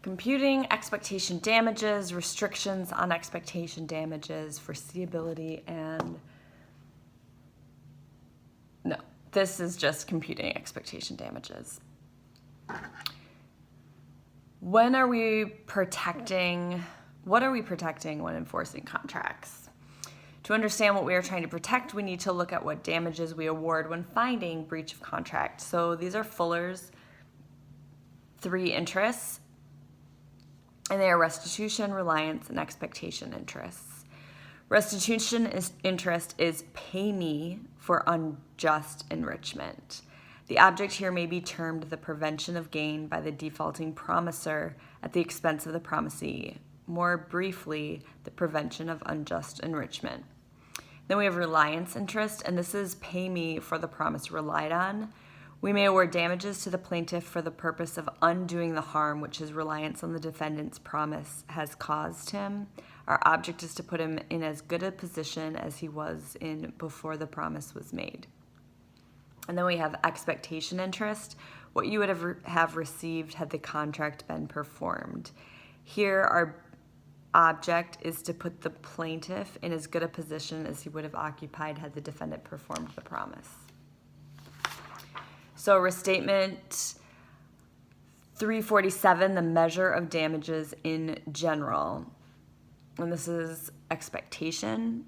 Computing expectation damages, restrictions on expectation damages, foreseeability, and no, this is just computing expectation damages. When are we protecting, what are we protecting when enforcing contracts? To understand what we are trying to protect, we need to look at what damages we award when finding breach of contract. So these are Fuller's 3 interests, and they are restitution, reliance, and expectation interests. Restitution interest is pay me for unjust enrichment. The object here may be termed the prevention of gain by the defaulting promisor at the expense of the promisee. More briefly, the prevention of unjust enrichment. Then we have reliance interest, and this is pay me for the promise relied on. We may award damages to the plaintiff for the purpose of undoing the harm which his reliance on the defendant's promise has caused him. Our object is to put him in as good a position as he was in before the promise was made. And then we have expectation interest, what you would have received had the contract been performed. Here, our object is to put the plaintiff in as good a position as he would have occupied had the defendant performed the promise. So restatement 347, the measure of damages in general. And this is expectation.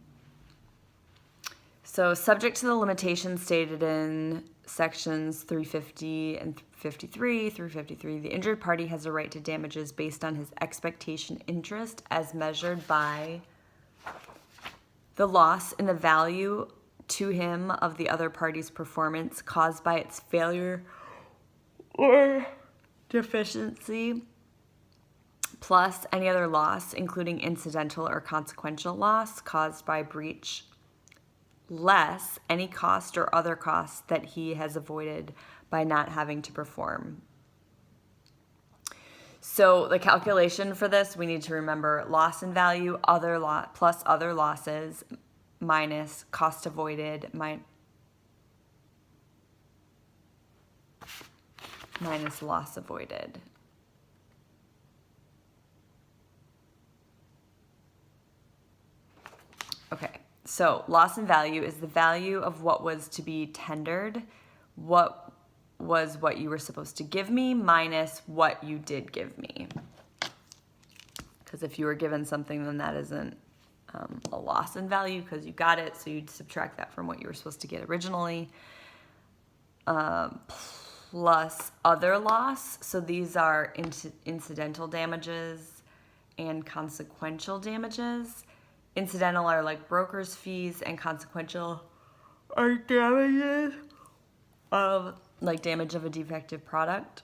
So subject to the limitations stated in sections 350 and 353, the injured party has a right to damages based on his expectation interest as measured by the loss in the value to him of the other party's performance caused by its failure or deficiency, plus any other loss, including incidental or consequential loss caused by breach, less any cost or other costs that he has avoided by not having to perform. So the calculation for this, we need to remember loss in value, plus other losses, minus cost avoided, minus loss avoided. Okay, so loss in value is the value of what was to be tendered, what was what you were supposed to give me, minus what you did give me. Because if you were given something, then that isn't a loss in value because you got it, so you'd subtract that from what you were supposed to get originally. Plus other loss, so these are incidental damages and consequential damages. Incidental are like broker's fees, and consequential are damages of like damage of a defective product.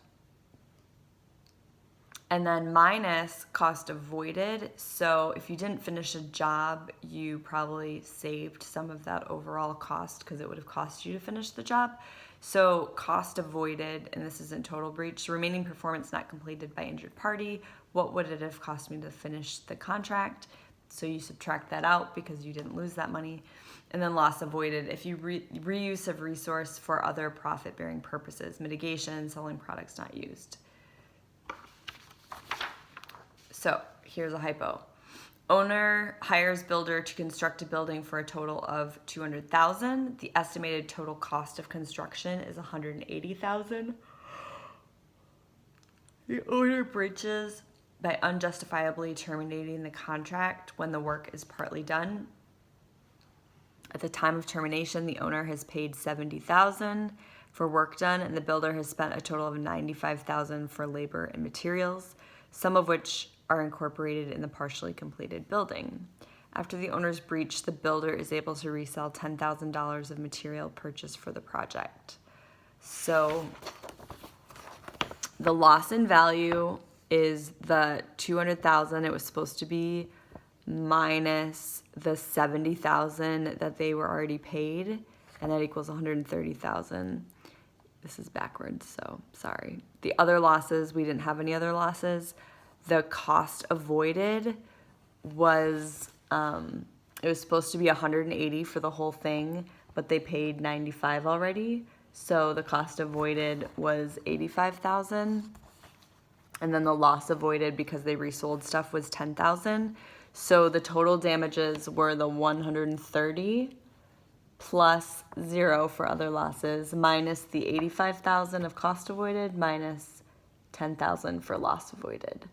And then minus cost avoided. So if you didn't finish a job, you probably saved some of that overall cost because it would have cost you to finish the job. So cost avoided, and this is in total breach, remaining performance not completed by injured party. What would it have cost me to finish the contract? So you subtract that out because you didn't lose that money. And then loss avoided, if you reuse of resource for other profit-bearing purposes, mitigation, selling products not used. So here's a hypo. Owner hires builder to construct a building for a total of $200,000. The estimated total cost of construction is $180,000. The owner breaches by unjustifiably terminating the contract when the work is partly done. At the time of termination, the owner has paid $70,000 for work done, and the builder has spent a total of $95,000 for labor and materials, some of which are incorporated in the partially completed building. After the owner's breach, the builder is able to resell $10,000 of material purchased for the project. So the loss in value is the $200,000 it was supposed to be minus the $70,000 that they were already paid, and that equals $130,000. This is backwards, so sorry. The other losses, we didn't have any other losses. The cost avoided was, it was supposed to be $180 for the whole thing, but they paid $95 already. So the cost avoided was $85,000. And then the loss avoided because they resold stuff was 10,000. So the total damages were the 130 plus 0 for other losses minus the 85,000 of cost avoided minus 10,000 for loss avoided.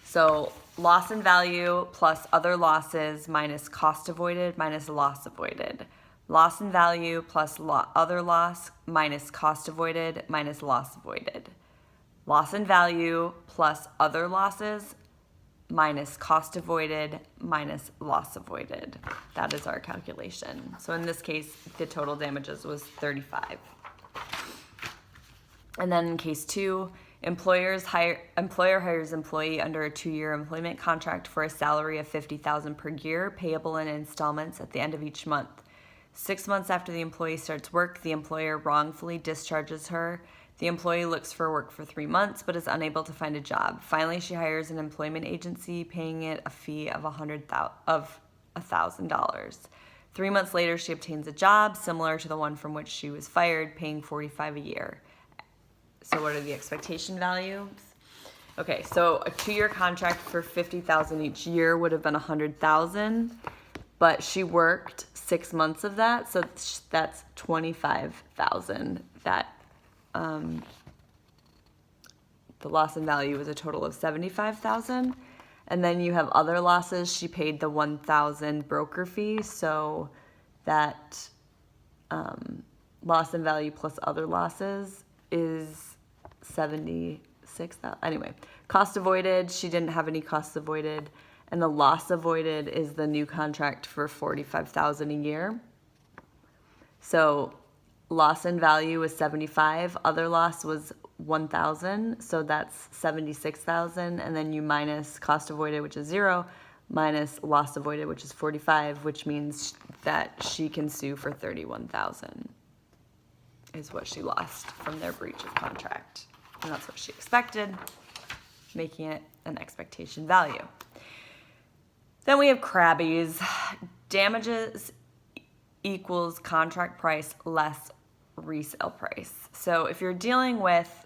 So loss in value plus other losses minus cost avoided minus loss avoided. Loss in value plus other loss minus cost avoided minus loss avoided. Loss in value plus other losses minus cost avoided minus loss avoided. That is our calculation. So in this case, the total damages was 35. And then in case 2, employer hires employee under a 2-year employment contract for a salary of $50,000 per year, payable in installments at the end of each month. 6 months after the employee starts work, the employer wrongfully discharges her. The employee looks for work for 3 months but is unable to find a job. Finally, she hires an employment agency, paying it a fee of $1,000. 3 months later, she obtains a job similar to the one from which she was fired, paying $45,000 a year. So what are the expectation values? Okay, so a 2-year contract for $50,000 each year would have been $100,000, but she worked 6 months of that, so that's $25,000. That the loss in value was a total of $75,000, and then you have other losses. She paid the $1,000 broker fee, so that loss in value plus other losses is $76,000. Anyway, cost avoided, she didn't have any costs avoided, and the loss avoided is the new contract for $45,000 a year. So loss in value was 75, other loss was 1,000, so that's 76,000, and then you minus cost avoided, which is 0, minus loss avoided, which is 45, which means that she can sue for 31,000 is what she lost from their breach of contract. And that's what she expected, making it an expectation value. Then we have Krabby's. Damages equals contract price less resale price. So if you're dealing with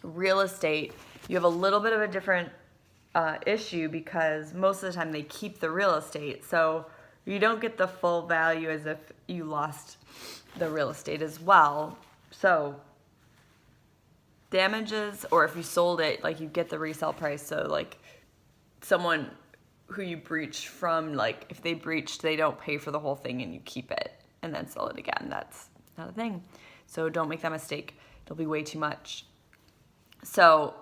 real estate, you have a little bit of a different issue because most of the time they keep the real estate. So you don't get the full value as if you lost the real estate as well. So damages, or if you sold it, like you get the resale price. So like someone who you breach from, like if they breached, they don't pay for the whole thing and you keep it and then sell it again. That's not a thing. So don't make that mistake. It'll be way too much. So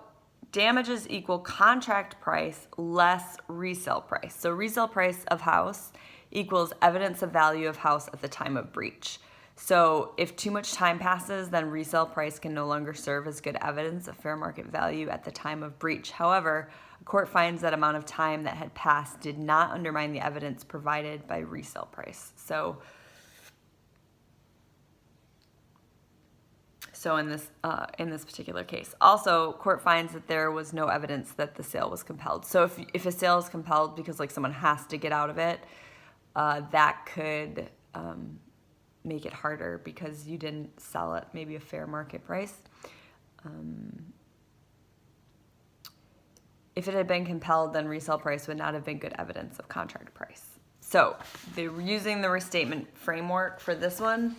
damages equal contract price less resale price. So resale price of house equals evidence of value of house at the time of breach. So if too much time passes, then resale price can no longer serve as good evidence of fair market value at the time of breach. However, a court finds that amount of time that had passed did not undermine the evidence provided by resale price. So in this particular case. Also, court finds that there was no evidence that the sale was compelled. So if a sale is compelled because like someone has to get out of it, that could make it harder because you didn't sell at maybe a fair market price. If it had been compelled, then resale price would not have been good evidence of contract price. So they're using the restatement framework for this one.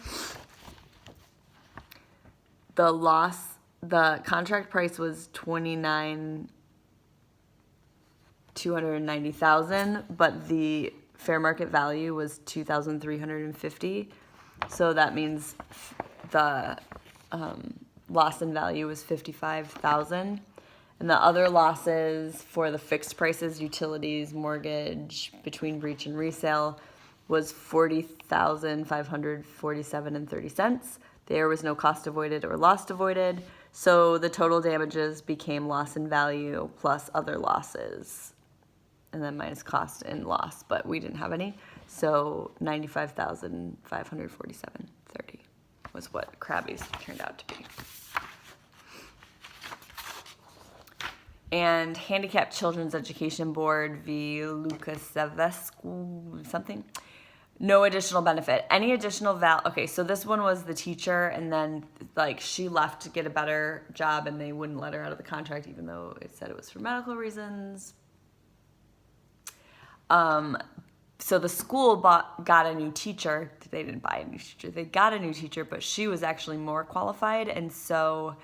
The contract price was $29,290,000, but the fair market value was $2,350. So that means the loss in value was $55,000. And the other losses for the fixed prices, utilities, mortgage, between breach and resale was $40,547.30. There was no cost avoided or loss avoided. So the total damages became loss in value plus other losses, and then minus cost and loss, but we didn't have any. So $95,547.30 was what Krabby's turned out to be. And Handicapped Children's Education Board v. Lukasevescu something. No additional benefit. Any additional okay, so this one was the teacher, and then like she left to get a better job, and they wouldn't let her out of the contract, even though it said it was for medical reasons. So the school got a new teacher. They didn't buy a new teacher. They got a new teacher, but she was actually more qualified, and so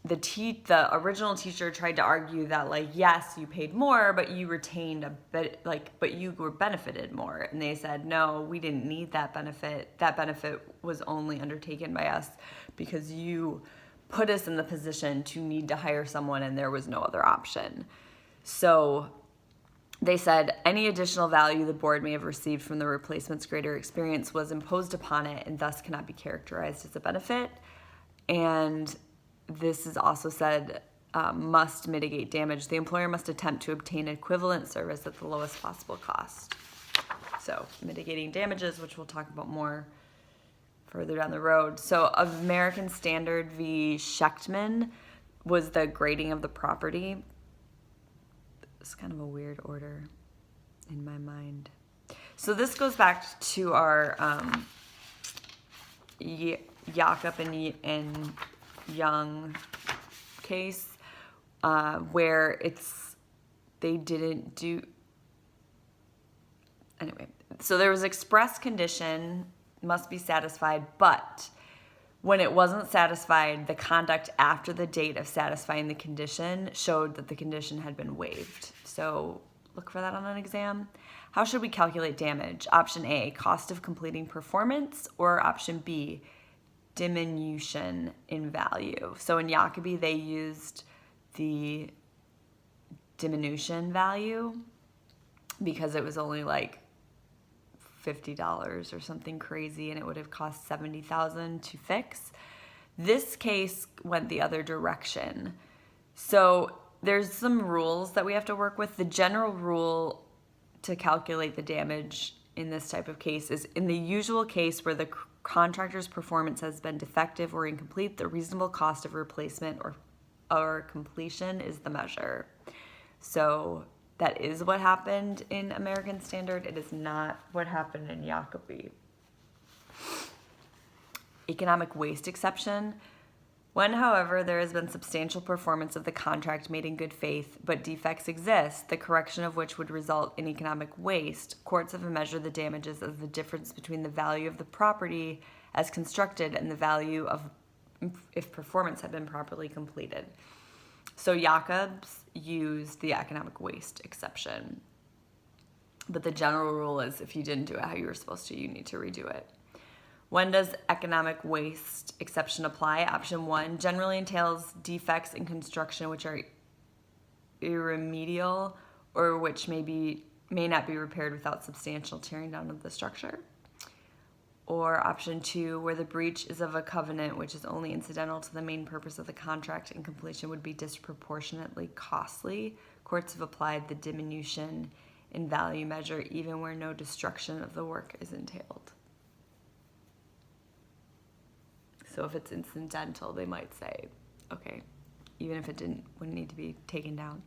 the original teacher tried to argue that, like, yes, you paid more, but you retained a bit, like, but you were benefited more. And they said, no, we didn't need that benefit. That benefit was only undertaken by us because you put us in the position to need to hire someone, and there was no other option. So they said any additional value the board may have received from the replacement's greater experience was imposed upon it and thus cannot be characterized as a benefit. And this is also said must mitigate damage. The employer must attempt to obtain equivalent service at the lowest possible cost. So mitigating damages, which we'll talk about more further down the road. So American Standard v. Schechtman was the grading of the property. It's kind of a weird order in my mind. So this goes back to our Jakob and Young case, where they didn't do, anyway, so there was express condition must be satisfied, but when it wasn't satisfied, the conduct after the date of satisfying the condition showed that the condition had been waived. So look for that on an exam. How should we calculate damage? Option A, cost of completing performance, or option B, diminution in value. So in Jacobi, they used the diminution value because it was only like $50 or something crazy, and it would have cost $70,000 to fix. This case went the other direction. So there's some rules that we have to work with. The general rule to calculate the damage in this type of case is in the usual case where the contractor's performance has been defective or incomplete, the reasonable cost of replacement or completion is the measure. So that is what happened in American Standard. It is not what happened in Jacobi. Economic waste exception. When, however, there has been substantial performance of the contract made in good faith, but defects exist, the correction of which would result in economic waste, courts have measured the damages as the difference between the value of the property as constructed and the value of if performance had been properly completed. So Jacobs used the economic waste exception. But the general rule is if you didn't do it how you were supposed to, you need to redo it. When does economic waste exception apply? Option 1 generally entails defects in construction which are irremediable or which may not be repaired without substantial tearing down of the structure. Or option 2, where the breach is of a covenant which is only incidental to the main purpose of the contract and completion would be disproportionately costly. Courts have applied the diminution in value measure even where no destruction of the work is entailed. So if it's incidental, they might say, okay, even if it wouldn't need to be taken down.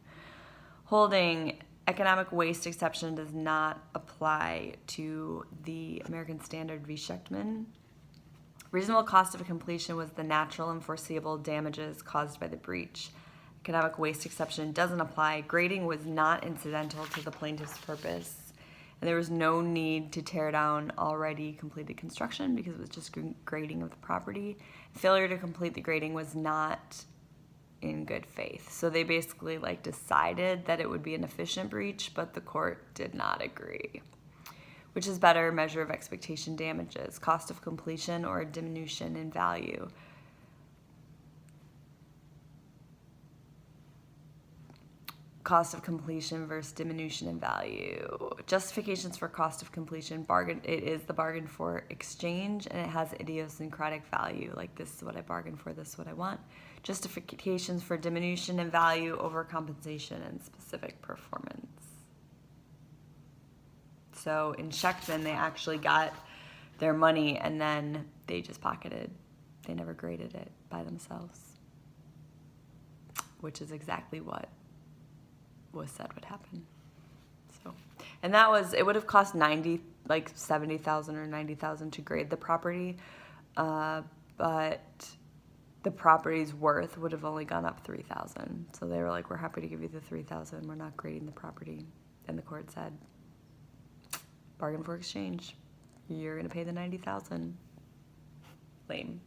Holding economic waste exception does not apply to the American Standard v. Schechtman. Reasonable cost of completion was the natural and foreseeable damages caused by the breach. Economic waste exception doesn't apply. Grading was not incidental to the plaintiff's purpose, and there was no need to tear down already completed construction because it was just grading of the property. Failure to complete the grading was not in good faith. So they basically decided that it would be an efficient breach, but the court did not agree. Which is better measure of expectation damages, cost of completion or a diminution in value? Cost of completion versus diminution in value. Justifications for cost of completion. It is the bargain for exchange, and it has idiosyncratic value. Like, this is what I bargained for, this is what I want. Justifications for diminution in value, overcompensation, and specific performance. So in Schechtman, they actually got their money, and then they just pocketed. They never graded it by themselves, which is exactly what was said would happen. So And it would have cost 70,000 or 90,000 to grade the property, but the property's worth would have only gone up 3,000. So they were like, we're happy to give you the 3,000. We're not grading the property. And the court said, bargain for exchange. You're going to pay the 90,000. Lame.